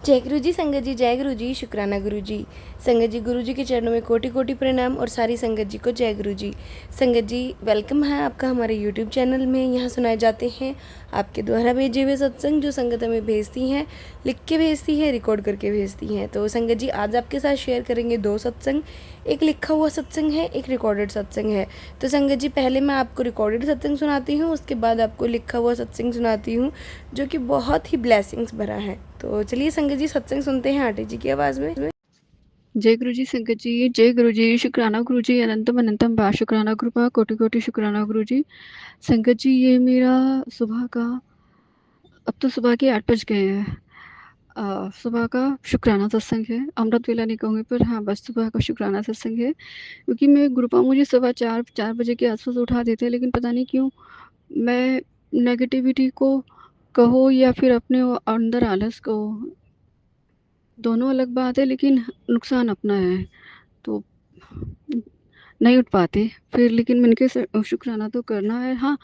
जय गुरु जी। संगत जी जय गुरु जी। शुक्राना गुरु जी। संगत जी गुरु जी के चरणों में कोटि कोटि प्रणाम और सारी संगत जी को जय गुरु जी। संगत जी वेलकम है आपका हमारे यूट्यूब चैनल में। यहाँ सुनाए जाते हैं आपके द्वारा भेजे हुए सत्संग, जो संगत हमें भेजती हैं, लिख के भेजती है, रिकॉर्ड करके भेजती हैं। तो संगत जी आज आपके साथ शेयर करेंगे दो सत्संग। एक लिखा हुआ सत्संग है, एक रिकॉर्डेड सत्संग है। तो संगत जी पहले मैं आपको रिकॉर्डेड सत्संग सुनाती हूँ, उसके बाद आपको लिखा हुआ सत्संग सुनाती हूँ, जो कि बहुत ही ब्लेसिंग्स भरा है। तो चलिए संगत जी सत्संग सुनते हैं आटे जी की आवाज़ में। जय गुरु जी। संगत जी जय गुरु जी। शुक्राना गुरु जी। अनंतम अनंतम बा शुक्राना कृपा कोटि कोटि शुक्राना गुरु जी। संगत जी ये मेरा सुबह का, अब तो सुबह के 8 बज गए हैं। सुबह का शुक्राना सत्संग है। अमृत वेला नहीं कहूँगी, पर हाँ बस सुबह का शुक्राना सत्संग है। क्योंकि मैं गुरुपा मुझे सुबह 4 बजे के आसपास उठा देते हैं, लेकिन पता नहीं क्यों मैं नेगेटिविटी को कहो या फिर अपने वो अंदर आलस को, दोनों अलग बात है, लेकिन नुकसान अपना है। तो नहीं उठ पाते फिर, लेकिन मैंने कहा शुक्राना तो करना है। हाँ,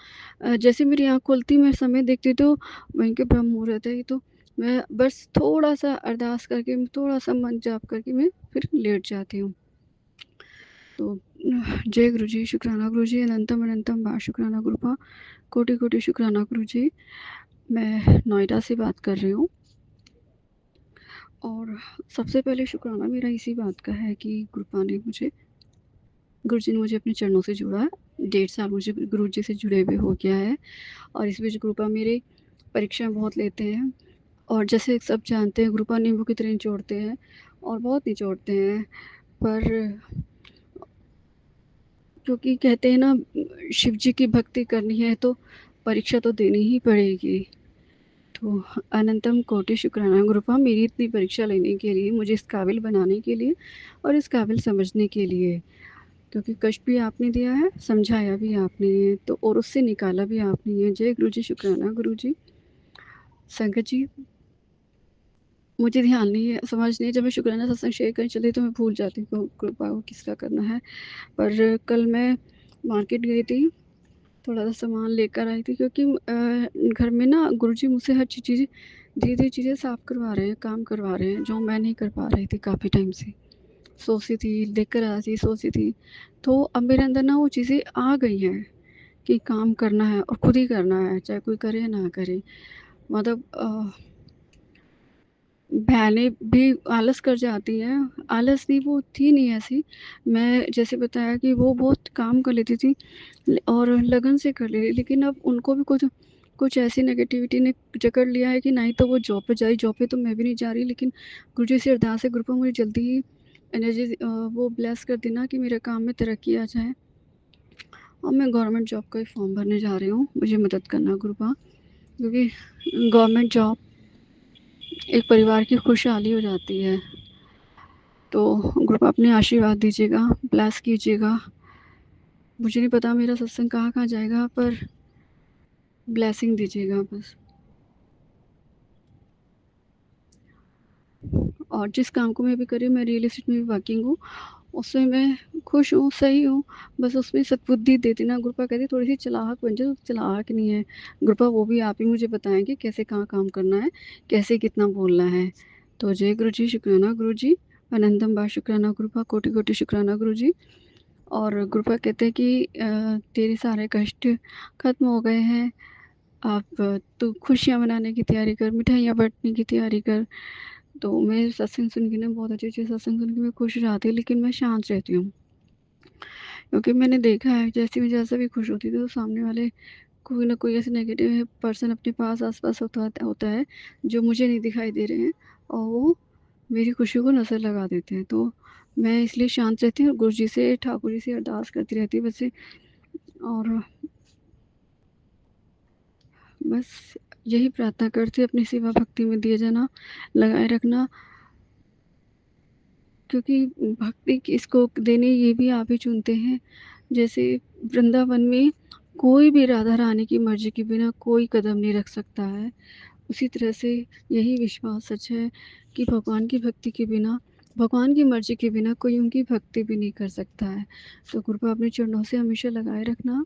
जैसे मेरी आँख खुलती मैं समय देखती तो वहीं के ब्रह्म मुहूर्त है, तो मैं बस थोड़ा-सा अरदास करके, थोड़ा-सा मन जाप करके मैं फिर लेट जाती हूँ। तो जय गुरु जी। शुक्राना गुरु जी। अनंतम अनंतम बा शुक्राना गुरुपा कोटि कोटि शुक्राना गुरु जी। मैं नोएडा से बात कर रही हूँ और सबसे पहले शुक्राना मेरा इसी बात का है कि गुरु जी ने मुझे अपने चरणों से जोड़ा है। 1.5 साल मुझे गुरु जी से जुड़े हुए हो गया है और इस बीच गुरुपा मेरे परीक्षाएँ बहुत लेते हैं और जैसे सब जानते हैं गुरुपा नींबू की तरह निचोड़ते हैं और बहुत निचोड़ते हैं। पर क्योंकि कहते हैं ना, शिव जी की भक्ति करनी है तो परीक्षा तो देनी ही पड़ेगी। तो अनंतम कोटि शुक्राना गुरुपा मेरी इतनी परीक्षा लेने के लिए, मुझे इस काबिल बनाने के लिए और इस काबिल समझने के लिए। क्योंकि कष्ट भी आपने दिया है, समझाया भी आपने है, तो और उससे निकाला भी आपने है। जय गुरु जी। शुक्राना गुरु जी। संगत जी मुझे ध्यान नहीं है, समझ नहीं है, जब मैं शुक्राना सत्संग शेयर करने चली तो मैं भूल जाती हूँ कृपा को किसका करना है। पर कल मैं मार्केट गई थी, थोड़ा-सा सामान लेकर आई थी, क्योंकि घर में ना गुरुजी मुझसे हर चीज़ धीरे-धीरे चीज़ें साफ़ करवा रहे हैं, काम करवा रहे हैं, जो मैं नहीं कर पा रही थी काफ़ी टाइम से। सोचती थी, लेकर आती, सोचती थी। तो अब मेरे अंदर ना वो चीज़ें आ गई हैं कि काम करना है और खुद ही करना है, चाहे कोई करे या ना करे। मतलब बहनें भी आलस कर जाती हैं, आलस नहीं, वो थी नहीं ऐसी। मैं जैसे बताया कि वो बहुत काम कर लेती थी और लगन से कर ले रही, लेकिन अब उनको भी कुछ कुछ ऐसी नेगेटिविटी ने जकड़ लिया है कि नहीं तो वो जॉब पे जाए, जॉब पे तो मैं भी नहीं जा रही, लेकिन गुरुजी से अरदास है गुरुपा मुझे जल्दी ही एनर्जी वो ब्लेस कर देना कि मेरे काम में तरक्की आ जाए और मैं गवर्नमेंट जॉब का ही फॉर्म भरने जा रही हूँ, मुझे मदद करना गुरुपा। क्योंकि गवर्नमेंट जॉब एक परिवार की खुशहाली हो जाती है। तो गुरुपा अपने आशीर्वाद दीजिएगा, ब्लेस कीजिएगा। मुझे नहीं पता मेरा सत्संग कहाँ-कहाँ जाएगा, पर ब्लेसिंग दीजिएगा बस। और जिस काम को मैं अभी कर रही हूँ, मैं रियल एस्टेट में भी वर्किंग हूँ, उसमें मैं खुश हूँ, सही हूँ। बस उसमें सद्बुद्धि दे देना। गुरुपा कहती है थोड़ी-सी चालाक बन जाओ, चालाक नहीं है। गुरुपा वो भी आप ही मुझे बताएँगे कैसे कहाँ काम करना है, कैसे कितना बोलना है। तो जय गुरु जी। शुक्राना गुरु जी। अनंतम बा शुक्राना गुरुपा कोटि कोटि शुक्राना गुरु जी। और गुरुपा कहते हैं कि तेरे सारे कष्ट खत्म हो गए हैं, अब तू खुशियाँ मनाने की तैयारी कर, मिठाइयाँ बाँटने की तैयारी कर। तो मैं सत्संग सुन के ना, बहुत अच्छे-अच्छे सत्संग सुन के मैं खुश हो जाती हूँ, लेकिन मैं शांत रहती हूँ। क्योंकि मैंने देखा है जैसे मैं जैसा भी खुश होती थी, तो सामने वाले कोई ना कोई ऐसे नेगेटिव पर्सन अपने पास आस-पास होता है, जो मुझे नहीं दिखाई दे रहे हैं और वो मेरी खुशी को नज़र लगा देते हैं। तो मैं इसलिए शांत रहती हूँ और गुरु जी से, ठाकुर जी से अरदास करती रहती हूँ वैसे। और बस यही प्रार्थना करती हूँ, अपनी सेवा भक्ति में दिए जाना, लगाए रखना। क्योंकि भक्ति किसको देनी ये भी आप ही चुनते हैं। जैसे वृंदावन में कोई भी राधा रानी की मर्ज़ी के बिना कोई कदम नहीं रख सकता है, उसी तरह से यही विश्वास सच है कि भगवान की भक्ति के बिना, भगवान की मर्ज़ी के बिना कोई उनकी भक्ति भी नहीं कर सकता है। तो कृपा अपने चरणों से हमेशा लगाए रखना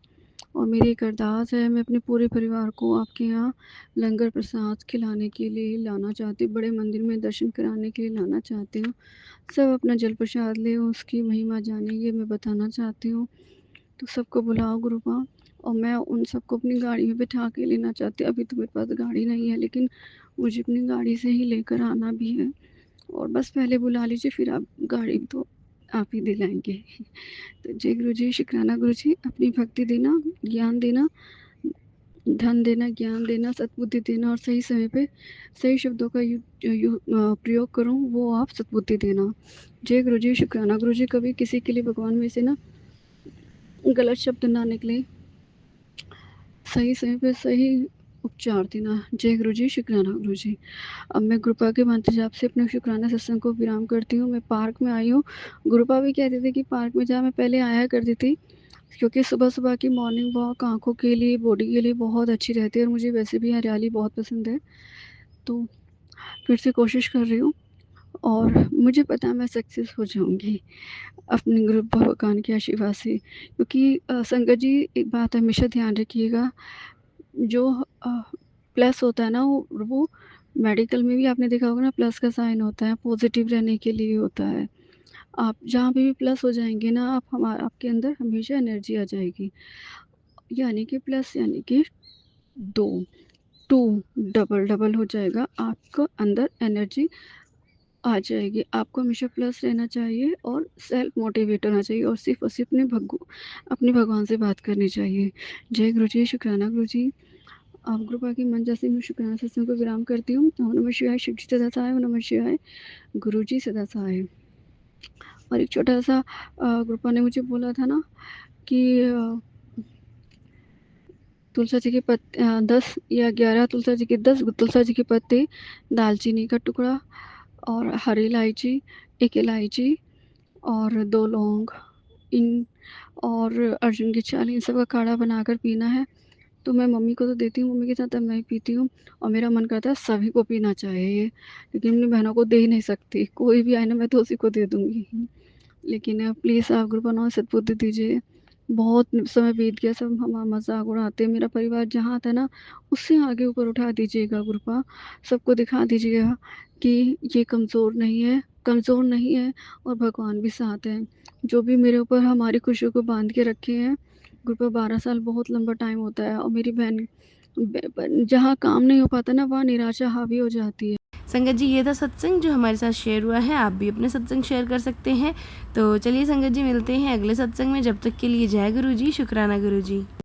और मेरी एक अरदास है, मैं अपने पूरे परिवार को आपके यहाँ लंगर प्रसाद खिलाने के लिए लाना चाहती हूँ, बड़े मंदिर में दर्शन कराने के लिए लाना चाहती हूँ। सब अपना जल प्रसाद लें, उसकी महिमा जानें, ये मैं बताना चाहती हूँ। तो सबको बुलाओ गुरुपा, और मैं उन सबको अपनी गाड़ी में बिठा के लेना चाहती हूँ। अभी तो मेरे पास गाड़ी नहीं है, लेकिन मुझे अपनी गाड़ी से ही लेकर आना भी है। और बस पहले बुला लीजिए, फिर आप गाड़ी तो आप ही दिलाएँगे। तो जय गुरु जी, शुक्राना गुरु जी, अपनी भक्ति देना, ज्ञान देना, धन देना, ज्ञान देना, सद्बुद्धि देना, और सही समय पे सही शब्दों का प्रयोग करूँ, वो आप सद्बुद्धि देना। जय गुरु जी, शुक्राना गुरु जी, कभी किसी के लिए भगवान में से ना गलत शब्द ना निकले, सही समय पे सही उपचार देना। जय गुरु जी, शुक्राना गुरु जी। अब मैं गुरुपा के मंत्र जाप से अपने शुक्राना सत्संग को विराम करती हूँ। मैं पार्क में आई हूँ। गुरुपा भी कहते थे कि पार्क में जा, मैं पहले आया करती थी, क्योंकि सुबह-सुबह की मॉर्निंग वॉक आँखों के लिए, बॉडी के लिए बहुत अच्छी रहती है, और मुझे वैसे भी हरियाली बहुत पसंद है। तो फिर से कोशिश कर रही हूँ, और मुझे पता है मैं सक्सेस हो जाऊँगी अपने गुरु भगवान के आशीर्वाद से। क्योंकि संगत जी, एक बात हमेशा ध्यान रखिएगा, जो प्लस होता है ना, वो मेडिकल में भी आपने देखा होगा ना, प्लस का साइन होता है, पॉजिटिव रहने के लिए होता है। आप जहाँ पे भी प्लस हो जाएँगे ना, आपके अंदर हमेशा एनर्जी आ जाएगी। यानी कि प्लस यानी कि 2, 2 डबल-डबल हो जाएगा, आपको अंदर एनर्जी आ जाएगी। आपको हमेशा प्लस रहना चाहिए, और सेल्फ मोटिवेट होना चाहिए, और सिर्फ़ और सिर्फ़ अपने भगवान से बात करनी चाहिए। जय गुरु जी, शुक्राना गुरु जी। आप कृपा की मंत्र से मैं शुक्राना सत्संग को विराम करती हूँ। ओम नमः शिवाय, शिव जी सदा सहाय, ओम नमः शिवाय, गुरु जी सदा सहाय। और एक छोटा-सा कृपा ने मुझे बोला था ना कि तुलसा जी के 10 या 11 तुलसा जी के 10 तुलसा जी के पत्ते, दालचीनी का टुकड़ा, और हरी इलायची, 1 इलायची, और 2 लौंग, इन और अर्जुन की छाल, इन सब का काढ़ा बनाकर पीना है। तो मैं मम्मी को तो देती हूँ, मम्मी के साथ अब मैं भी पीती हूँ, और मेरा मन करता है सभी को पीना चाहिए ये, लेकिन अपनी बहनों को दे ही नहीं सकती। कोई भी आए ना, मैं तो उसी को दे दूँगी। लेकिन प्लीज़ आप गुरु बनाओ, सद्बुद्धि दीजिए। बहुत समय बीत गया, सब हमारा मज़ाक उड़ाते हैं। मेरा परिवार जहाँ था ना, उससे आगे ऊपर उठा दीजिएगा गुरुपा। सबको दिखा दीजिएगा कि ये कमज़ोर नहीं है, और भगवान भी साथ हैं। जो भी मेरे ऊपर हमारी खुशियों को बाँध के रखे हैं, गुरुपा 12 साल बहुत लंबा टाइम होता है, और मेरी बहन जहाँ काम नहीं हो पाता ना, वहाँ निराशा हावी हो जाती है। संगत जी, ये था सत्संग जो हमारे साथ शेयर हुआ है। आप भी अपने सत्संग शेयर कर सकते हैं। तो चलिए संगत जी, मिलते हैं अगले सत्संग में। जब तक के लिए जय गुरु जी, शुक्राना गुरु जी।